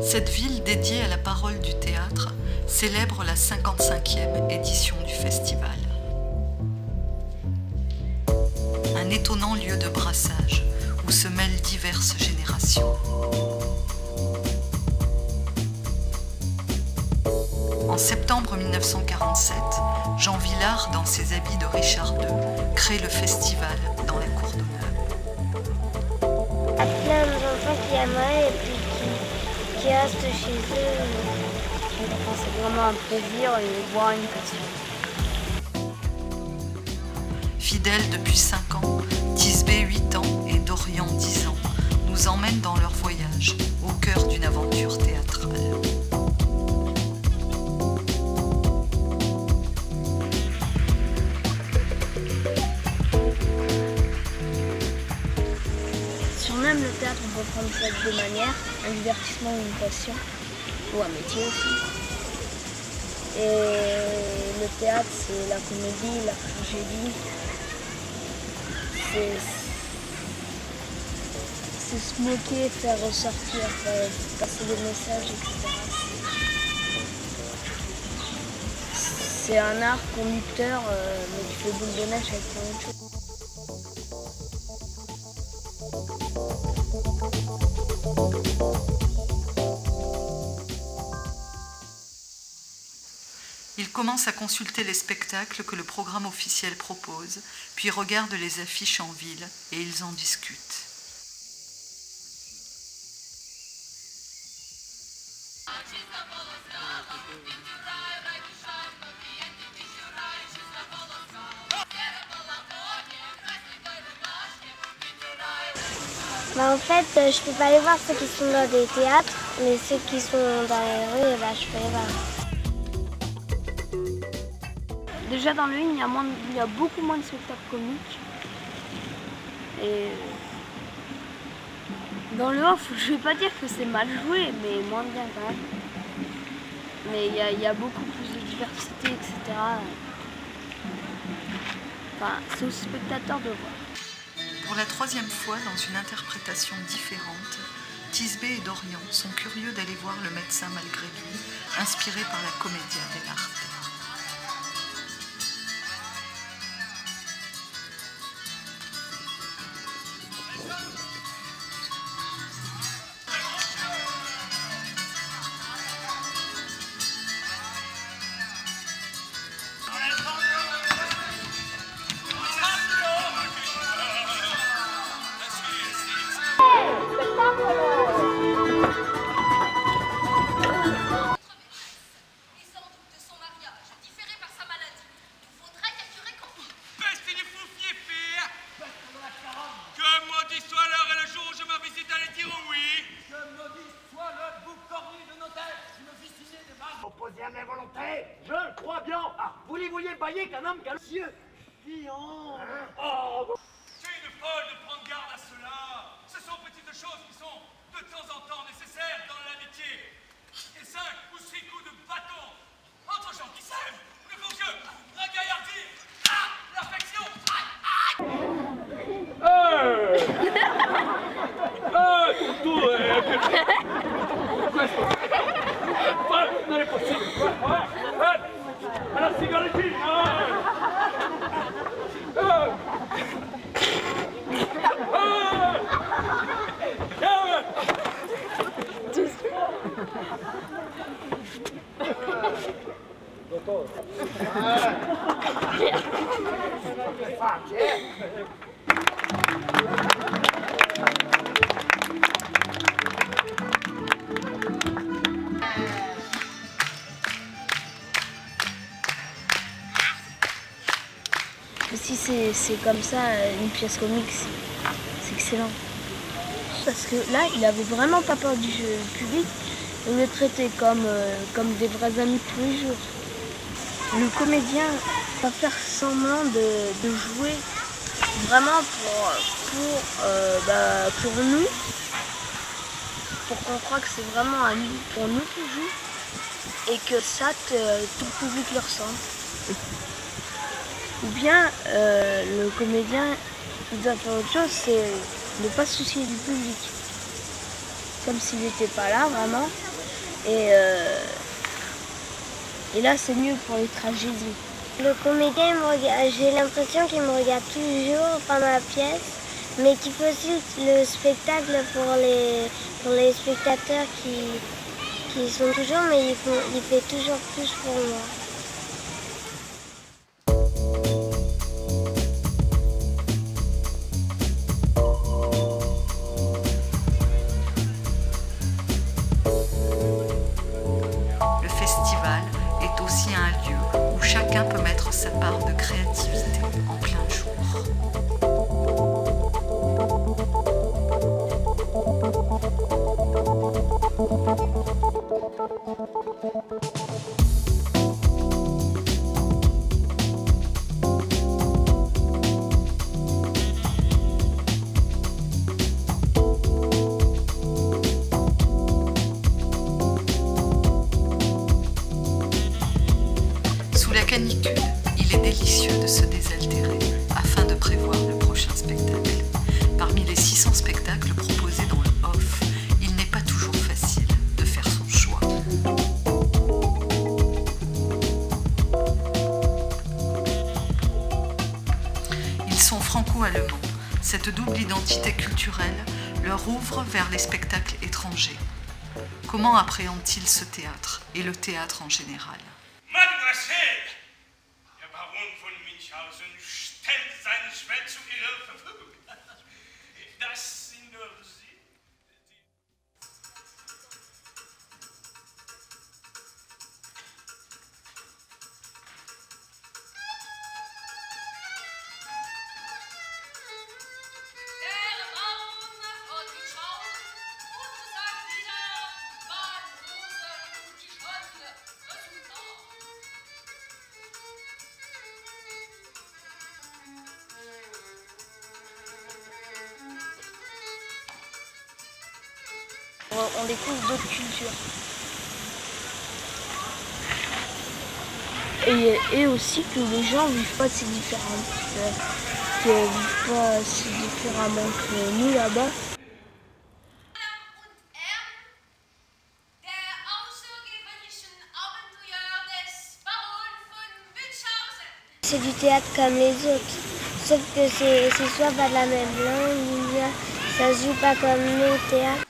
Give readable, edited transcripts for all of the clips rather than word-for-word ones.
Cette ville dédiée à la parole du théâtre célèbre la 55e édition du festival. Un étonnant lieu de brassage où se mêlent diverses générations. En septembre 1947, Jean Vilar, dans ses habits de Richard II, crée le festival dans la cour d'honneur. Plein d'enfants qui aimeraient et puis qui restent chez eux. C'est vraiment un plaisir et voir une passion. Fidèles depuis 5 ans, Thisbé 8 ans et Dorian 10 ans nous emmènent dans leur voyage au cœur d'une aventure théâtrale. Si on aime le théâtre, on peut prendre ça de deux manières, un divertissement ou une passion, ou un métier aussi. Et le théâtre, c'est la comédie, la tragédie, c'est se moquer, faire ressortir, passer des messages, etc. C'est un art conducteur, mais qui fait boule de neige avec plein d'autres choses. Ils commencent à consulter les spectacles que le programme officiel propose, puis regardent les affiches en ville et ils en discutent. En fait, je peux pas aller voir ceux qui sont dans des théâtres, mais ceux qui sont dans les rues, je peux les voir. Déjà dans le in, il y a beaucoup moins de spectacles comiques. Et dans le off, je vais pas dire que c'est mal joué, mais moins bien quand même. Mais il y a beaucoup plus de diversité, etc. Enfin, c'est aux spectateurs de voir. Pour la 3e fois, dans une interprétation différente, Thisbé et Dorian sont curieux d'aller voir Le médecin malgré lui, inspiré par la commedia dell'arte. Opposé à mes volontés, je le crois bien. Ah, vous les vouliez bailler qu'un homme galcieux. Fiant. Oh. C'est une folle de prendre garde à cela. Ce sont petites choses qui sont de temps en temps nécessaires dans l'amitié. Et 5 ou 6 coups de bâton entre gens qui s'aiment ne font que la gaillardise. Ah, l'affection. Non è possibile! La sigarettina! Si c'est comme ça, une pièce comique, c'est excellent. Parce que là, il avait vraiment pas peur du public. Il le traitait comme des vrais amis de tous les jours. Le comédien va faire semblant de jouer vraiment pour nous, pour qu'on croie que c'est vraiment à nous, pour nous qui joue, et que ça, tout le public le ressente. Ou bien le comédien il doit faire autre chose, c'est ne pas se soucier du public. Comme s'il n'était pas là vraiment, Et là, c'est mieux pour les tragédies. Le comédien, j'ai l'impression qu'il me regarde toujours pendant la pièce, mais qu'il fait aussi le spectacle pour les spectateurs qui sont toujours, mais il fait toujours plus pour moi. Le festival est aussi un lieu où chacun peut mettre sa part de créativité en plein jour. Sous la canicule, il est délicieux de se désaltérer afin de prévoir le prochain spectacle. Parmi les 600 spectacles proposés dans le off, il n'est pas toujours facile de faire son choix. Ils sont franco-allemands. Cette double identité culturelle leur ouvre vers les spectacles étrangers. Comment appréhendent-ils ce théâtre et le théâtre en général ? Mademoiselle, der Baron von Münchhausen stellt seine Schwert zu Ihrer Verfügung. Das sind nur Sie. Der Baron von Münchhausen und seine Diener waren Rosen und die Schöne, Resultat. On découvre d'autres cultures. Et aussi que les gens ne vivent pas si différemment. Qu'ils ne vivent pas si différemment que nous là-bas. Der außergewöhnlichen Abenteuer des Baron von Münchhausen. C'est du théâtre comme les autres, sauf que c'est soit pas de la même langue, ou bien ça se joue pas comme nos théâtres.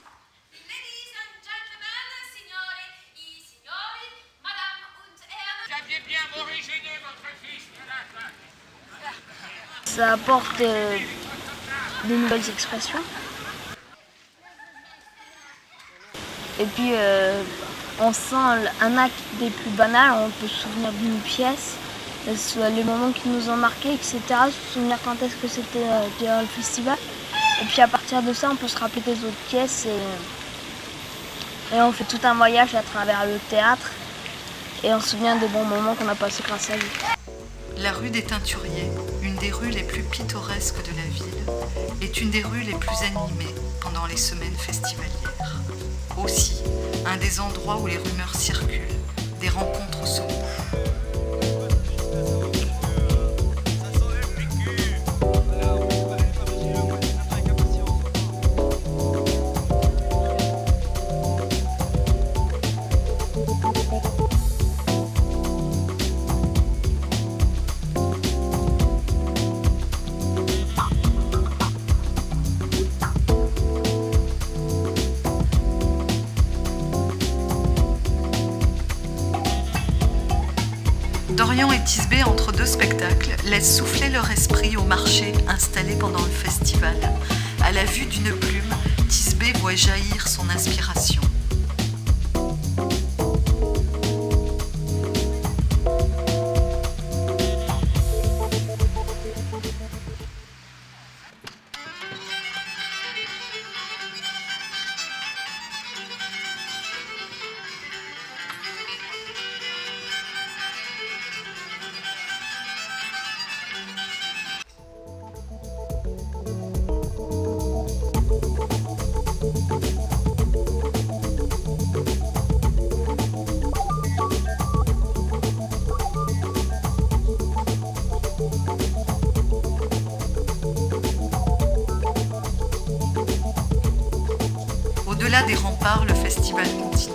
Ladies and gentlemen, signore et signori, madame und herren. Vous aviez bien originé votre fils, madame. Ça apporte de nouvelles expressions. Et puis on sent un acte des plus banals, on peut se souvenir d'une pièce, les moments qui nous ont marqués, etc. Se souvenir quand est-ce que c'était durant le festival. Et puis à partir de ça, on peut se rappeler des autres pièces et on fait tout un voyage à travers le théâtre et on se souvient des bons moments qu'on a passés grâce à lui. La rue des Teinturiers, une des rues les plus pittoresques de la ville, est une des rues les plus animées pendant les semaines festivalières. Aussi, un des endroits où les rumeurs circulent, des rencontres se nouent. Dorian et Thisbé, entre deux spectacles, laissent souffler leur esprit au marché installé pendant le festival. À la vue d'une plume, Thisbé voit jaillir son inspiration. Au-delà des remparts, le festival continue.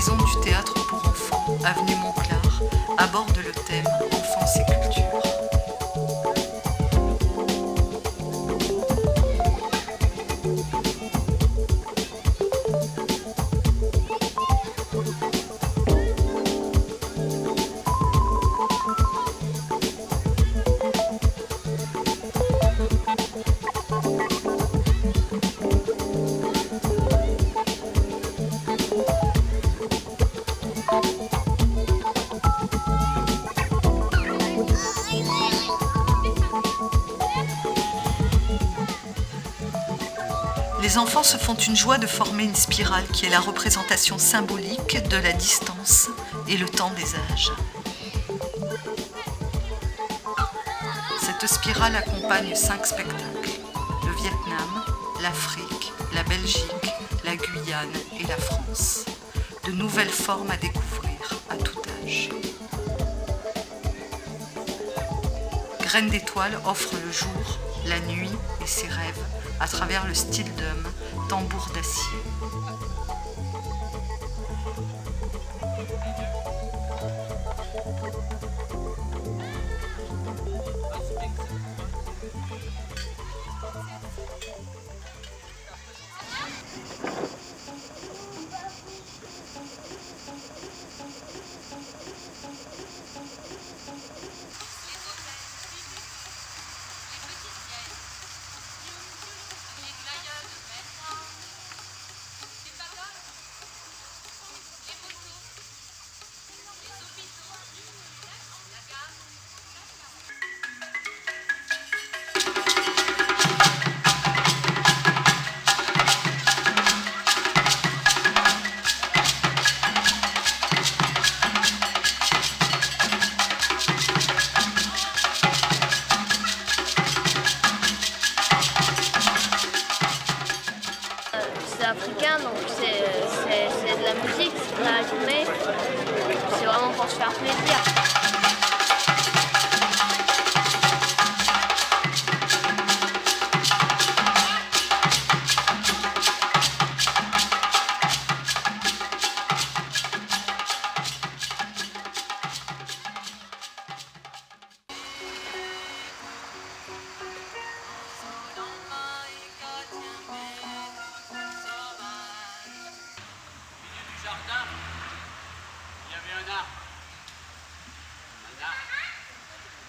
maison du théâtre pour enfants, avenue Montclar, aborde le thème Enfance et culture. Les enfants se font une joie de former une spirale qui est la représentation symbolique de la distance et le temps des âges. Cette spirale accompagne 5 spectacles: le Vietnam, l'Afrique, la Belgique, la Guyane et la France. De nouvelles formes à découvrir à tout âge. Graines d'étoiles offre le jour, la nuit et ses rêves à travers le style d'homme, tambour d'acier. C'est africain, donc c'est de la musique, c'est de la rythmée. C'est vraiment pour se faire plaisir. Il y avait un arbre.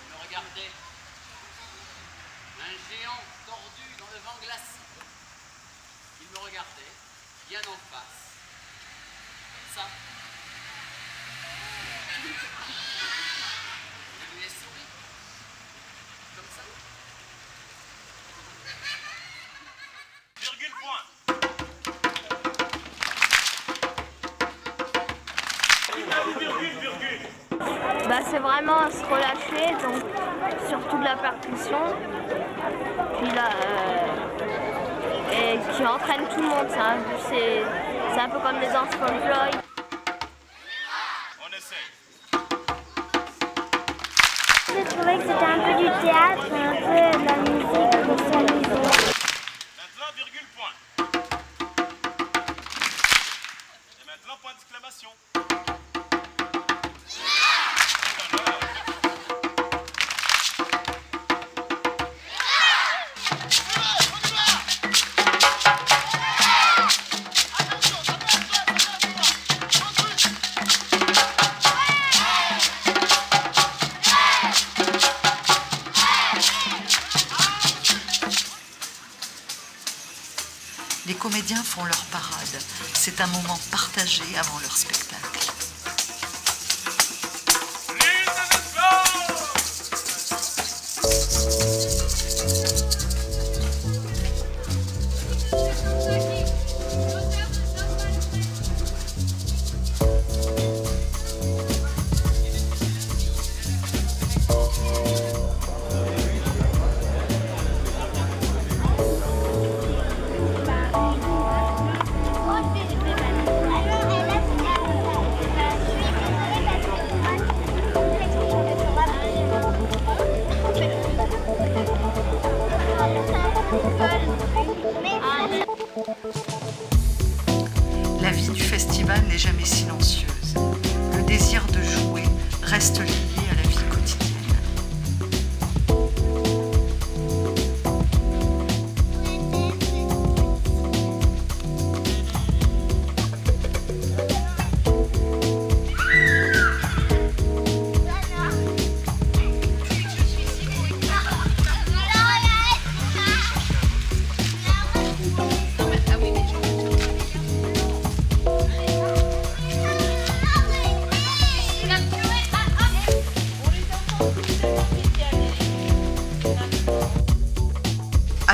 Il me regardait. Un géant tordu dans le vent glacé. Il me regardait, bien en face. Comme ça. Je lui ai souri. Comme ça. Virgule point. Bah, c'est vraiment se relâcher, donc surtout de la percussion, puis là, et qui entraîne tout le monde. C'est un peu comme les danses folkloriques. On essaye. J'ai trouvé que c'était un peu du théâtre et un peu de la musique pour s'amuser. Maintenant, virgule point. Et maintenant, point d'exclamation. Les comédiens font leur parade. C'est un moment partagé avant leur spectacle.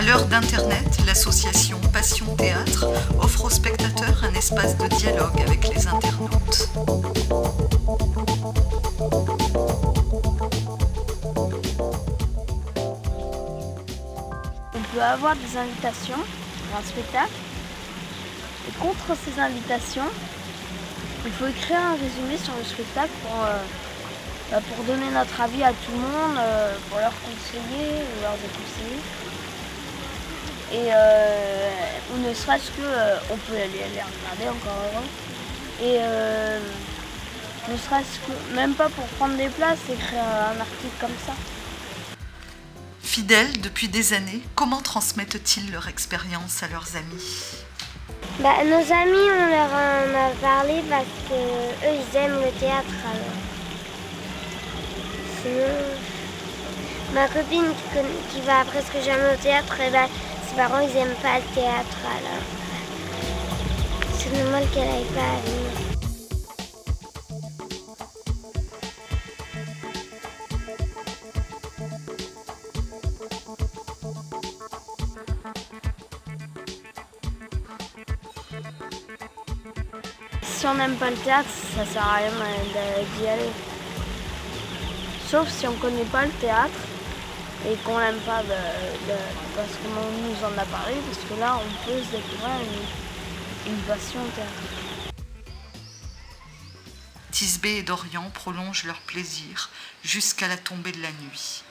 l'heure d'Internet, l'association Passion Théâtre offre aux spectateurs un espace de dialogue avec les internautes. On peut avoir des invitations pour un spectacle. Et contre ces invitations, il faut écrire un résumé sur le spectacle pour donner notre avis à tout le monde, pour leur conseiller ou leur déconseiller. Et ou ne serait-ce que, on peut les regarder encore avant. Et ne serait-ce que, même pas pour prendre des places, écrire un article comme ça. Fidèles depuis des années, comment transmettent-ils leur expérience à leurs amis? Nos amis, on leur en a parlé parce qu'eux, ils aiment le théâtre. Alors. Sinon, ma copine qui va presque jamais au théâtre, ses parents, ils n'aiment pas le théâtre. Alors, c'est normal qu'elle n'aille pas à venir. Si on n'aime pas le théâtre, ça sert à rien d'y aller. Sauf si on ne connaît pas le théâtre et qu'on l'aime pas parce qu'on nous en a parlé, parce que là on peut se découvrir une passion au théâtre. Thisbé et Dorian prolongent leur plaisir jusqu'à la tombée de la nuit.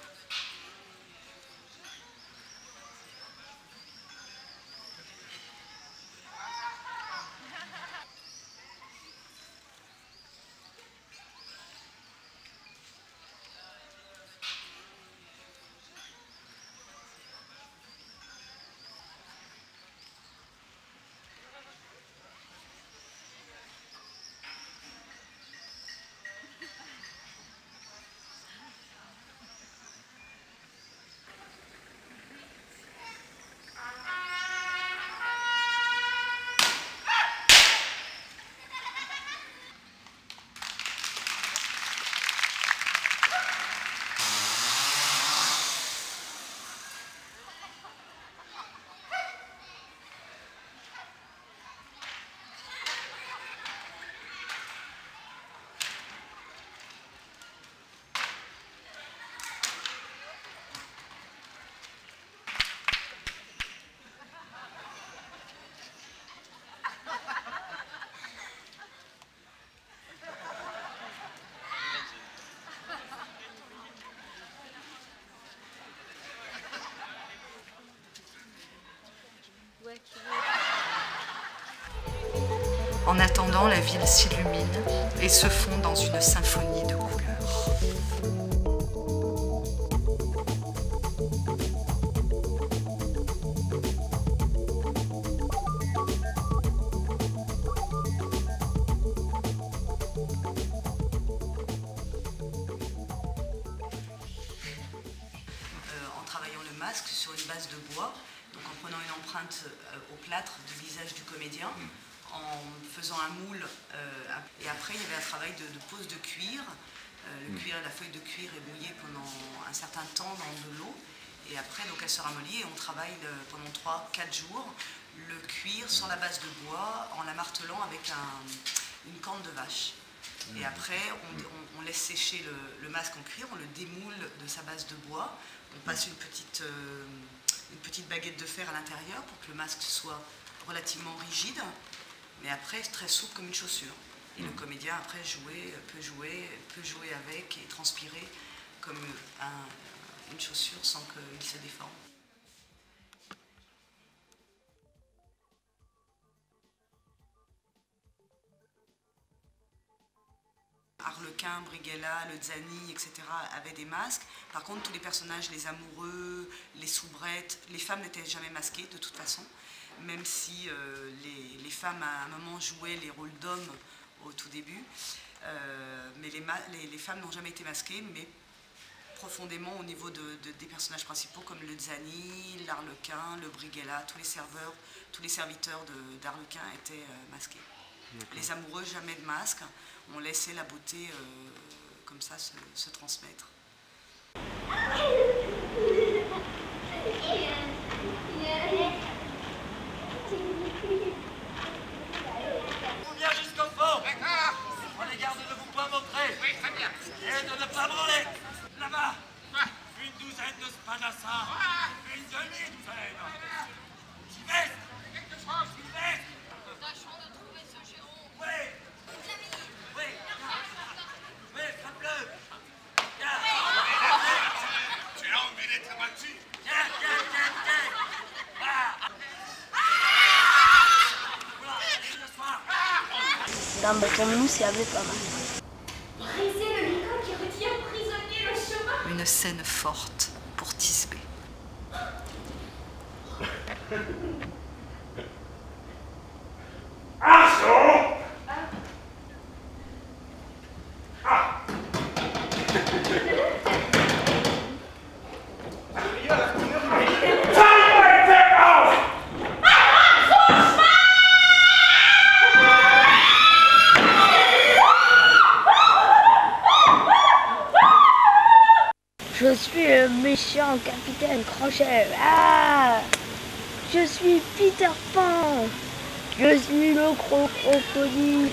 En attendant, la ville s'illumine et se fond dans une symphonie de couleurs. En travaillant le masque sur une base de bois, donc en prenant une empreinte au plâtre du visage du comédien, en faisant un moule, et après il y avait un travail de pose de cuir. Le cuir, la feuille de cuir est mouillée pendant un certain temps dans de l'eau, et après donc elle se ramollit et on travaille pendant 3-4 jours le cuir sur la base de bois en la martelant avec une corne de vache. Et après on laisse sécher le masque en cuir, on le démoule de sa base de bois, on passe une petite baguette de fer à l'intérieur pour que le masque soit relativement rigide, mais après très souple comme une chaussure. Et le comédien après peut jouer avec et transpirer comme une chaussure sans qu'il se déforme. Arlequin, Brighella, le Zani, etc. avaient des masques. Par contre, tous les personnages, les amoureux, les soubrettes, les femmes n'étaient jamais masquées de toute façon, même si les femmes à un moment jouaient les rôles d'hommes au tout début. Mais les femmes n'ont jamais été masquées, mais profondément au niveau des personnages principaux comme le Zani, l'Arlequin, le Brighella, tous les serveurs, tous les serviteurs d'Arlequin étaient masqués. Les amoureux, jamais de masque. On laissait la beauté comme ça se transmettre. de ne pas branler. Là-bas, une douzaine de spadassins. Une demi-douzaine. J'y vais. Quelque chose, j'y vais. Tâchons de trouver ce géant. Oui. Oui. Oui, frappe-le. Tu as emmêlé ta batue. Tiens. D'un bâton de mousse, il y avait pas mal. Brisez le licol qui retient prisonnier le chemin. Une scène forte pour Thisbé. Arceau! Je suis le méchant capitaine Crochet. Ah! Je suis Peter Pan. Je suis le crocodile.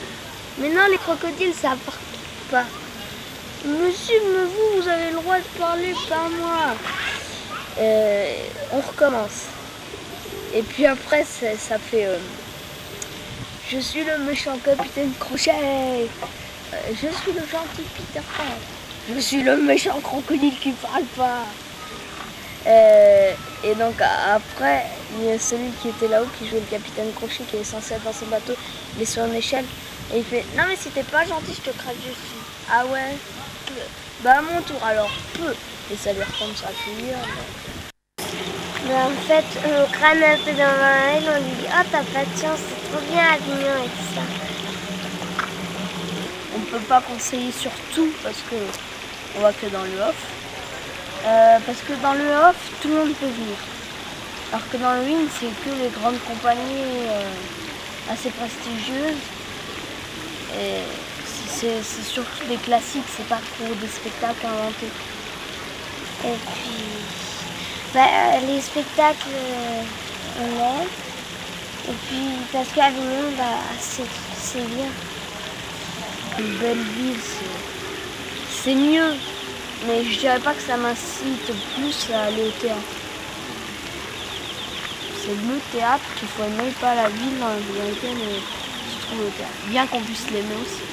Mais non, les crocodiles, ça part pas. Monsieur, mais vous avez le droit de parler, pas moi. On recommence. Et puis après, ça fait... je suis le méchant capitaine Crochet. Je suis le gentil Peter Pan. Je suis le méchant crocodile qui parle pas. Et donc après, il y a celui qui était là-haut qui jouait le capitaine Crochet qui est censé être dans son bateau. Il est sur une échelle et il fait non mais si t'es pas gentil je te crache dessus. Ah ouais. Bah à mon tour alors peu. Et ça lui retombe sur la figure. Mais en fait, on crâne un peu dans la haine, on lui dit oh t'as pas de chance, c'est trop bien Avignon et tout ça. On ne peut pas conseiller sur tout parce que on va que dans le off. Parce que dans le off, tout le monde peut venir. Alors que dans le wing, c'est que les grandes compagnies assez prestigieuses. Et c'est surtout des classiques, c'est pas pour des spectacles inventés. Et puis, les spectacles, on aime. Et puis, parce qu'Avignon, c'est bien. Une belle ville, c'est mieux. Mais je dirais pas que ça m'incite plus à aller au théâtre. C'est le théâtre qu'il faut aimer, pas la ville dans laquelle se trouve le théâtre. Bien qu'on puisse l'aimer aussi.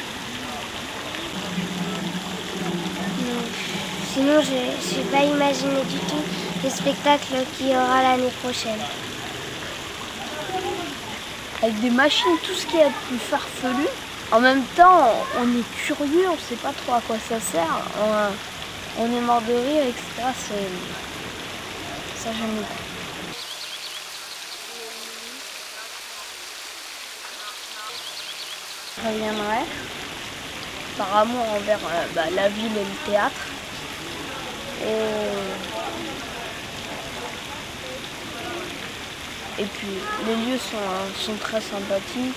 Sinon, je n'ai pas imaginé du tout le spectacle qu'il y aura l'année prochaine. Avec des machines, tout ce qui est plus farfelu. En même temps, on est curieux, on ne sait pas trop à quoi ça sert. On est mort de rire, etc. Ça, j'aime bien. Je reviendrai par amour envers la ville et le théâtre. Et puis les lieux sont très sympathiques.